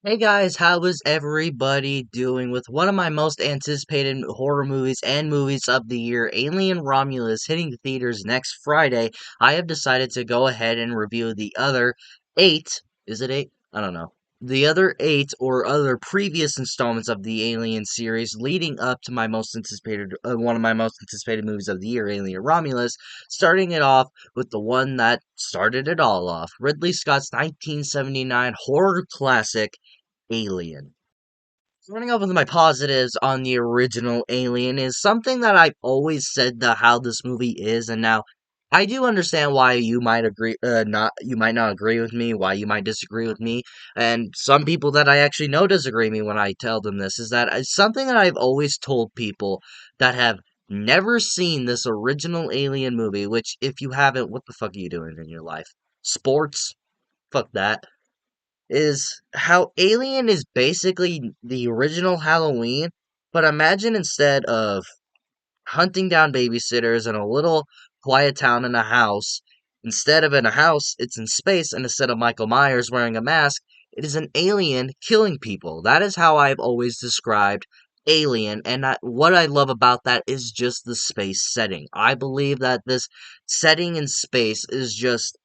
Hey guys, how is everybody doing with one of my most anticipated horror movies and movies of the year, Alien Romulus, hitting the theaters next Friday? I have decided to go ahead and review the other eight. Is it eight? I don't know. The other eight or other previous installments of the Alien series leading up to my most anticipated, one of my most anticipated movies of the year, Alien Romulus, starting it off with the one that started it all off, Ridley Scott's 1979 horror classic, Alien. Starting off with my positives on the original Alien is something that I've always said that how this movie is, and now I do understand why you might agree, you might not agree with me, why you might disagree with me, and some people that I actually know disagree with me when I tell them this is that it's something that I've always told people that have never seen this original Alien movie. Which, if you haven't, what the fuck are you doing in your life? Sports? Fuck that is how Alien is basically the original Halloween, but imagine instead of hunting down babysitters in a little quiet town in a house, instead of in a house, it's in space, and instead of Michael Myers wearing a mask, it is an alien killing people. That is how I've always described Alien, and what I love about that is just the space setting. I believe that this setting in space is just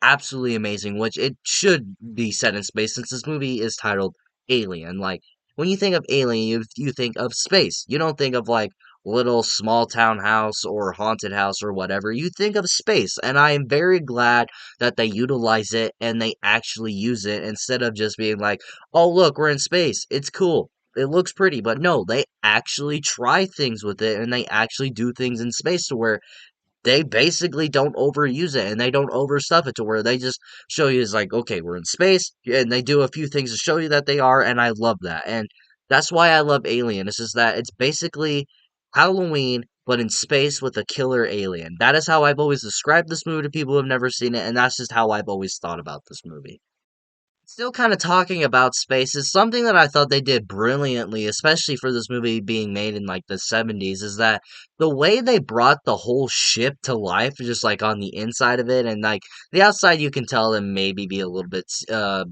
absolutely amazing, which it should be set in space since this movie is titled Alien. Like, when you think of Alien, you think of space. You don't think of like little small town house or haunted house or whatever. You think of space, and I am very glad that they utilize it and they actually use it instead of just being like, "Oh, look, we're in space. It's cool. It looks pretty." But no, they actually try things with it and they actually do things in space to where they basically don't overuse it and they don't overstuff it to where they just show you is like, okay, we're in space, and they do a few things to show you that they are, and I love that. And that's why I love Alien. It's just that it's basically Halloween, but in space with a killer alien. That is how I've always described this movie to people who have never seen it, and that's just how I've always thought about this movie. Still kind of talking about space is something that I thought they did brilliantly, especially for this movie being made in like the 70s, is that the way they brought the whole ship to life, just like on the inside of it, and like the outside, you can tell them maybe be a little bit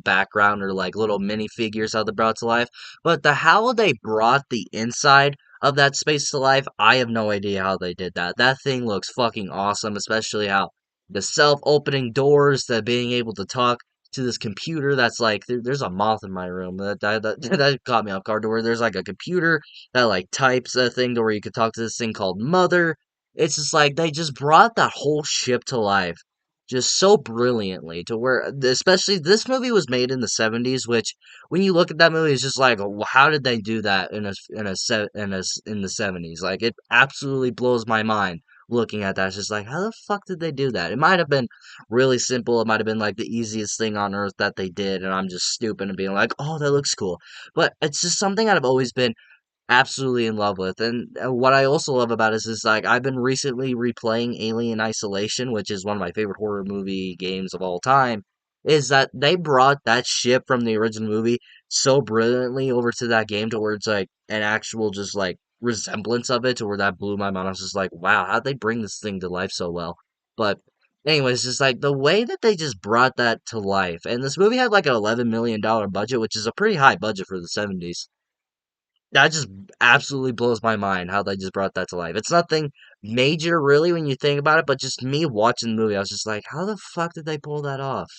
background or like little minifigures how they brought to life, but the how they brought the inside of that space to life, I have no idea how they did that. That thing looks fucking awesome, especially how the self-opening doors, the being able to talk to this computer that's like there's a moth in my room that caught me off guard to where there's like a computer that like types a thing to where you could talk to this thing called mother. It's just like they just brought that whole ship to life just so brilliantly to where especially this movie was made in the 70s, which when you look at that movie it's just like, how did they do that in the 70s? Like, it absolutely blows my mind looking at that. It's just like, how the fuck did they do that? It might have been really simple. It might have been like the easiest thing on earth that they did, and I'm just stupid and being like, "Oh, that looks cool." But it's just something that I've always been absolutely in love with. And what I also love about it is like I've been recently replaying Alien Isolation, which is one of my favorite horror movie games of all time. Is that they brought that ship from the original movie so brilliantly over to that game to where it's like an actual just like resemblance of it to where that blew my mind. I was just like, wow, how'd they bring this thing to life so well? But anyways, just like the way that they just brought that to life. And this movie had like an $11 million budget, which is a pretty high budget for the 70s. That just absolutely blows my mind how they just brought that to life. It's nothing major really when you think about it, but just me watching the movie, I was just like, how the fuck did they pull that off?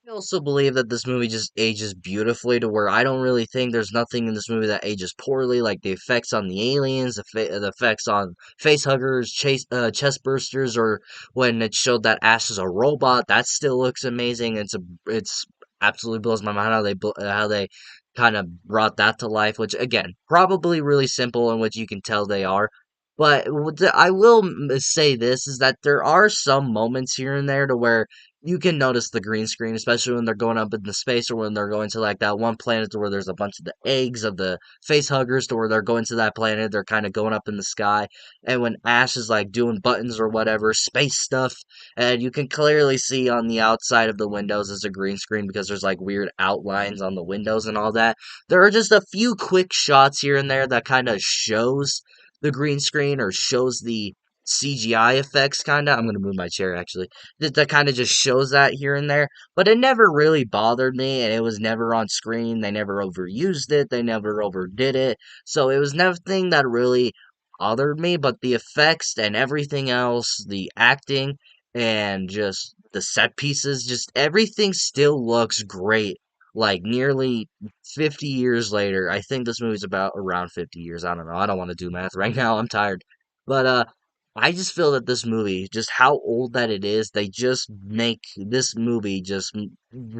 I also believe that this movie just ages beautifully to where I don't really think there's nothing in this movie that ages poorly, like the effects on the aliens, the effects on face huggers, chest bursters, or when it showed that Ash is a robot, that still looks amazing. It's absolutely blows my mind how they kind of brought that to life, which again, probably really simple in which you can tell they are. But I will say this is that there are some moments here and there to where you can notice the green screen, especially when they're going up into space or when they're going to like that one planet where there's a bunch of the eggs of the face huggers to where they're going to that planet, they're kind of going up in the sky. And when Ash is like doing buttons or whatever, space stuff, and you can clearly see on the outside of the windows is a green screen because there's like weird outlines on the windows and all that. There are just a few quick shots here and there that kind of shows the green screen or shows the CGI effects, kind of. I'm gonna move my chair actually. That kind of just shows that here and there, but it never really bothered me, and it was never on screen. They never overused it. They never overdid it, so it was nothing that really bothered me. But the effects and everything else, the acting and just the set pieces, just everything still looks great. Like nearly 50 years later, I think this movie's about around 50 years. I don't know. I don't want to do math right now. I'm tired. But I just feel that this movie, just how old that it is, they just make this movie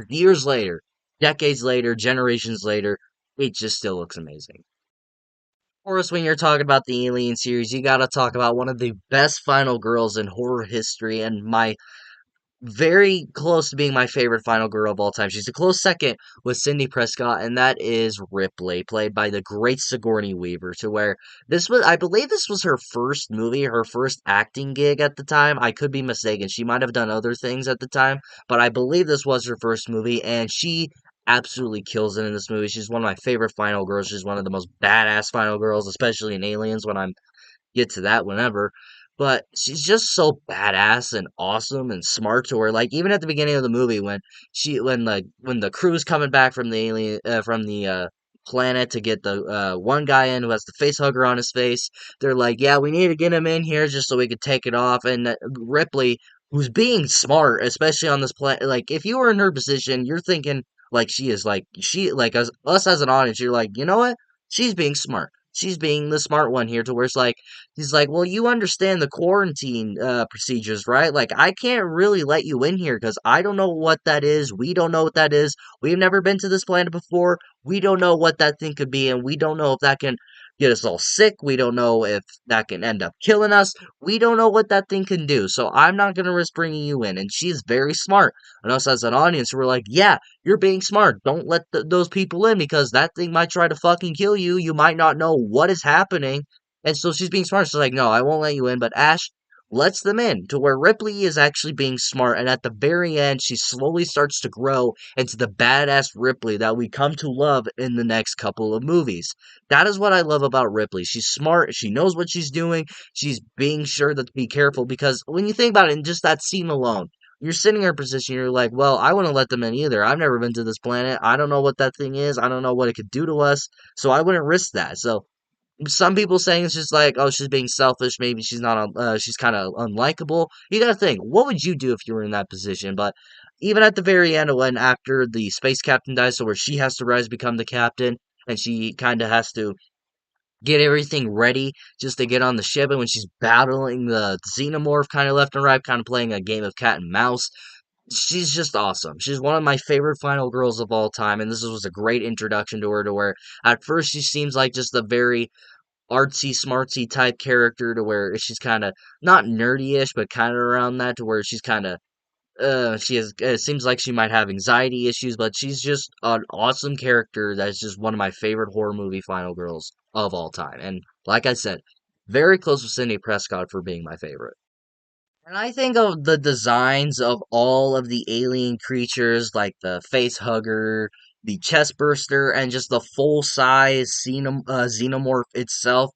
years later, decades later, generations later, it just still looks amazing. Of course, when you're talking about the Alien series, you gotta talk about one of the best final girls in horror history, and my very close to being my favorite final girl of all time. She's a close second with Cindy Prescott, and that is Ripley, played by the great Sigourney Weaver. To where I believe this was her first movie, her first acting gig at the time. I could be mistaken. She might have done other things at the time, but I believe this was her first movie, and she absolutely kills it in this movie. She's one of my favorite final girls. She's one of the most badass final girls, especially in Aliens when I'm get to that whenever. But she's just so badass and awesome and smart to her. Like even at the beginning of the movie, when the crew's coming back from the planet to get the one guy in who has the face hugger on his face, they're like, "Yeah, we need to get him in here just so we could take it off." And Ripley, who's being smart, especially on this planet, like if you were in her position, you're thinking like she is like she like us as an audience, you're like, you know what? She's being smart. She's being the smart one here, to where it's like he's like, well, you understand the quarantine procedures, right? Like, I can't really let you in here because I don't know what that is. We don't know what that is. We've never been to this planet before. We don't know what that thing could be, and we don't know if that can get us all sick. We don't know if that can end up killing us. We don't know what that thing can do. So I'm not going to risk bringing you in. And she's very smart. And us as an audience, we're like, yeah, you're being smart. Don't let those people in because that thing might try to fucking kill you. You might not know what is happening. And so she's being smart. She's like, no, I won't let you in. But Ash lets them in to where Ripley is actually being smart. And at the very end, she slowly starts to grow into the badass Ripley that we come to love in the next couple of movies. That is what I love about Ripley. She's smart. She knows what she's doing. She's being sure to be careful because when you think about it, in just that scene alone, you're sitting in her position, you're like, well, I wouldn't let them in either. I've never been to this planet. I don't know what that thing is. I don't know what it could do to us. So I wouldn't risk that. So some people saying it's just like, oh, she's being selfish. Maybe she's not, she's kind of unlikable. You gotta think, what would you do if you were in that position? But even at the very end, when after the space captain dies, so where she has to rise, become the captain, and she kind of has to get everything ready just to get on the ship, and when she's battling the xenomorph kind of left and right, kind of playing a game of cat and mouse. She's just awesome. She's one of my favorite final girls of all time, and this was a great introduction to her. To where at first she seems like just a very artsy smartsy type character to where she's kind of not nerdy-ish but kind of around that to where she's kind of she has it seems like she might have anxiety issues, but she's just an awesome character that's just one of my favorite horror movie final girls of all time. And like I said, very close with Cindy Prescott for being my favorite. And I think of the designs of all of the alien creatures, like the face hugger, the chest burster, and just the full size xenomorph itself,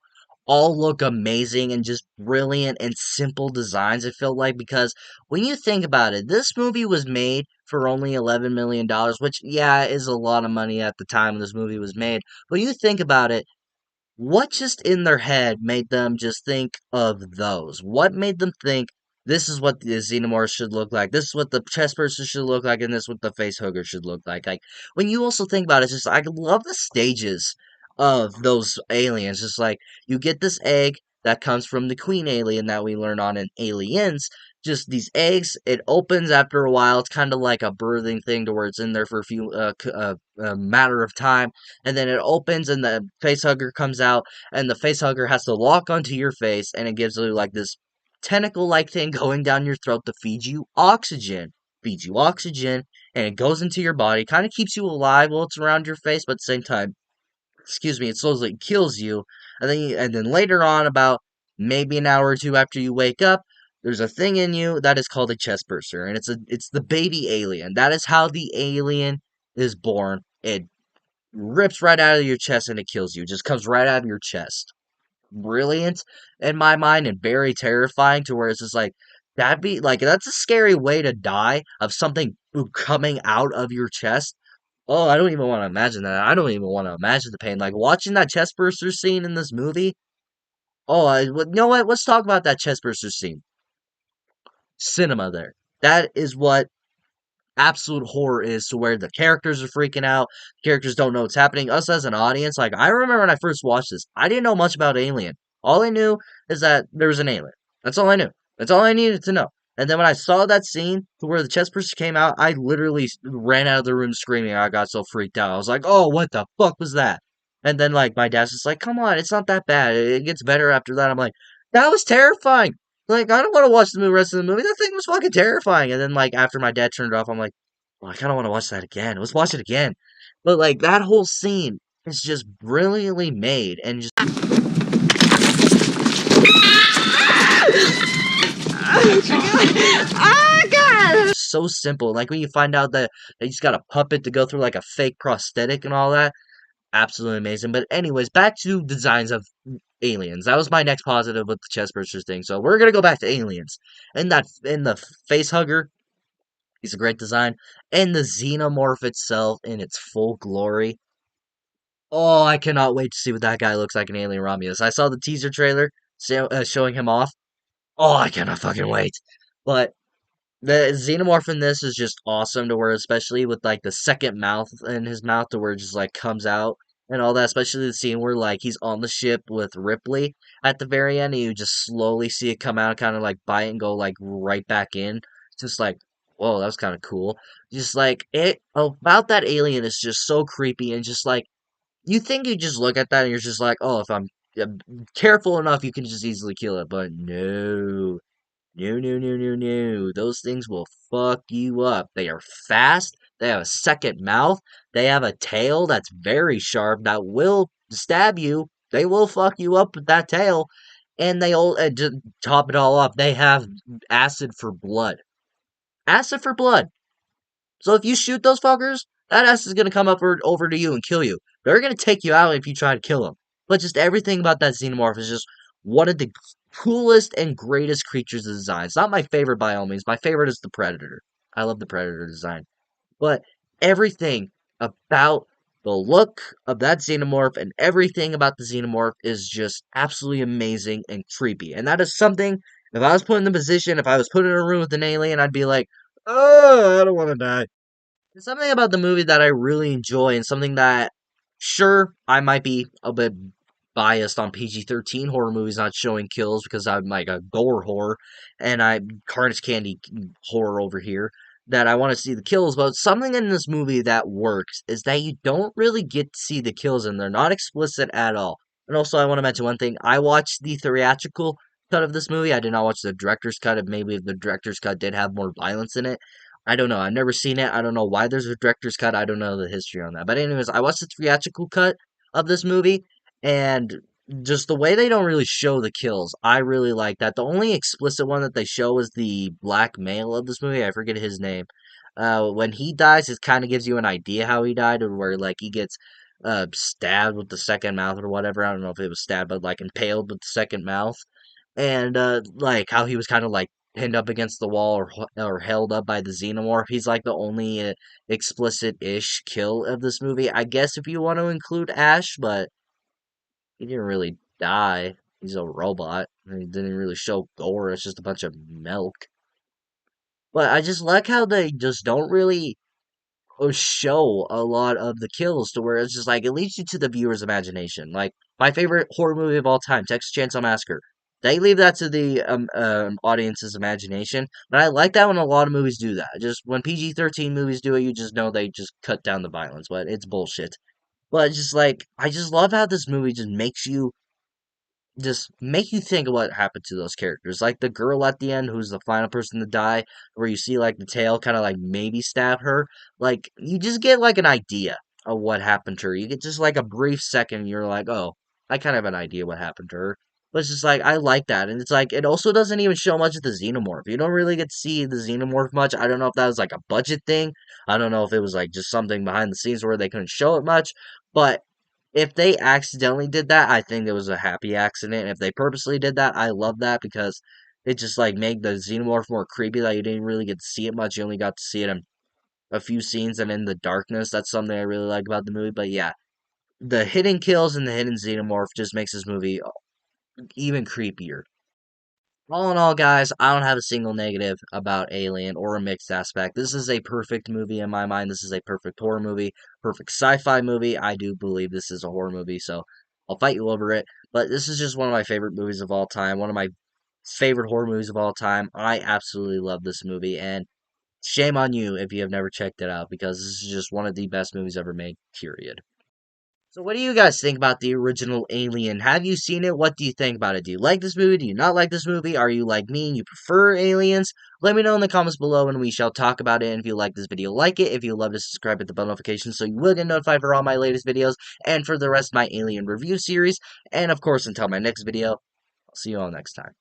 all look amazing and just brilliant and simple designs. It felt like because when you think about it, this movie was made for only $11 million, which yeah is a lot of money at the time this movie was made. But you think about it, what just in their head made them just think of those? What made them think this is what the xenomorph should look like? This is what the chest burster should look like, and this is what the face hugger should look like. Like when you also think about it, it's just I love the stages of those aliens. Just like you get this egg that comes from the queen alien that we learn on in Aliens. Just these eggs, it opens after a while. It's kind of like a birthing thing to where it's in there for a matter of time, and then it opens and the face hugger comes out, and the face hugger has to lock onto your face, and it gives you like this tentacle like thing going down your throat to feed you oxygen, and it goes into your body, kind of keeps you alive while it's around your face, but at the same time, excuse me, it slowly kills you. And then later on, about maybe an hour or two after you wake up, there's a thing in you that is called a chest burster, and it's the baby alien. That is how the alien is born. It rips right out of your chest and it kills you. Just comes right out of your chest. brilliant in my mind and very terrifying to where it's just like that'd be like that's a scary way to die of something coming out of your chest. Oh, I don't even want to imagine that. I don't even want to imagine the pain. Like watching that chest burster scene in this movie. Oh, you know what? Let's talk about that chest burster scene. Cinema there. That is what absolute horror is, to where the characters are freaking out, characters don't know what's happening. Us as an audience, like I remember when I first watched this, I didn't know much about Alien. All I knew is that there was an alien. That's all I knew. That's all I needed to know. And then when I saw that scene to where the chest burster came out, I literally ran out of the room screaming. I got so freaked out. I was like, "Oh, what the fuck was that?" And then like my dad's just like, "Come on, it's not that bad. It gets better after that." I'm like, "That was terrifying." Like, I don't want to watch the rest of the movie. That thing was fucking terrifying. And then, like, after my dad turned it off, I'm like, well, I kind of want to watch that again. Let's watch it again. But, like, that whole scene is just brilliantly made and just so simple. Like, when you find out that they just got a puppet to go through, like, a fake prosthetic and all that, absolutely amazing. But, anyways, back to designs of aliens. That was my next positive with the chest bursters thing. So, we're going to go back to aliens. In the face hugger, he's a great design. And the xenomorph itself in its full glory. Oh, I cannot wait to see what that guy looks like in Alien Romulus. I saw the teaser trailer showing him off. Oh, I cannot fucking wait. But the xenomorph in this is just awesome to where, especially with like the second mouth in his mouth, to where it just like comes out and all that. Especially the scene where like he's on the ship with Ripley at the very end, and you just slowly see it come out, kind of like bite and go like right back in. It's just like, whoa, that was kind of cool. Just like it about that alien is just so creepy and just like you think you just look at that and you're just like, oh, if I'm careful enough, you can just easily kill it. But no, no, no, no, no, no. Those things will fuck you up. They are fast. They have a second mouth. They have a tail that's very sharp that will stab you. They will fuck you up with that tail. And they all, to top it all up, they have acid for blood. Acid for blood. So if you shoot those fuckers, that ass is gonna come up over to you and kill you. They're gonna take you out if you try to kill them. But just everything about that xenomorph is just one of the coolest and greatest creatures of design. It's not my favorite by all means. My favorite is the Predator. I love the Predator design. But everything about the look of that xenomorph and everything about the xenomorph is just absolutely amazing and creepy. And that is something, if I was put in the position, if I was put in a room with an alien, I'd be like, oh, I don't want to die. There's something about the movie that I really enjoy, and something that, sure, I might be a bit biased on PG-13 horror movies not showing kills because I'm like a gore horror, and I carnage candy horror over here, that I want to see the kills, but something in this movie that works is that you don't really get to see the kills, and they're not explicit at all. And also, I want to mention one thing. I watched the theatrical cut of this movie. I did not watch the director's cut, and maybe the director's cut did have more violence in it. I don't know. I've never seen it. I don't know why there's a director's cut. I don't know the history on that. But anyways, I watched the theatrical cut of this movie, and just the way they don't really show the kills, I really like that. The only explicit one that they show is the black male of this movie. I forget his name. When he dies, it kind of gives you an idea how he died, or where like he gets stabbed with the second mouth or whatever. I don't know if it was stabbed, but like impaled with the second mouth, and like how he was kind of like pinned up against the wall or held up by the xenomorph. He's like the only explicit-ish kill of this movie, I guess, if you want to include Ash, but he didn't really die. He's a robot. And he didn't really show gore. It's just a bunch of milk. But I just like how they just don't really show a lot of the kills, to where it's just like it leads you to the viewer's imagination. Like my favorite horror movie of all time, Texas Chainsaw Massacre. They leave that to the audience's imagination, but I like that when a lot of movies do that. Just when PG-13 movies do it, you just know they just cut down the violence, but it's bullshit. But just like I just love how this movie just make you think of what happened to those characters. Like the girl at the end, who's the final person to die, where you see like the tail kind of like maybe stab her. Like you just get like an idea of what happened to her. You get just like a brief second, you're like, oh, I kind of have an idea what happened to her. But it's just like I like that, and it's like it also doesn't even show much of the xenomorph. You don't really get to see the xenomorph much. I don't know if that was like a budget thing. I don't know if it was like just something behind the scenes where they couldn't show it much. But If they accidentally did that, I think it was a happy accident. If they purposely did that, I love that because it just like made the xenomorph more creepy. That you didn't really get to see it much. You only got to see it in a few scenes and in the darkness. That's something I really like about the movie. But yeah, the hidden kills and the hidden xenomorph just makes this movie even creepier. All in all, guys, I don't have a single negative about Alien or a mixed aspect. This is a perfect movie in my mind. This is a perfect horror movie, perfect sci-fi movie. I do believe this is a horror movie, so I'll fight you over it. But this is just one of my favorite movies of all time. One of my favorite horror movies of all time. I absolutely love this movie, and shame on you if you have never checked it out because this is just one of the best movies ever made. Period. So what do you guys think about the original Alien? Have you seen it? What do you think about it? Do you like this movie? Do you not like this movie? Are you like me and you prefer Aliens? Let me know in the comments below and we shall talk about it. And if you like this video, like it. If you love to subscribe, hit the bell notification so you will get notified for all my latest videos and for the rest of my Alien review series. And of course, until my next video, I'll see you all next time.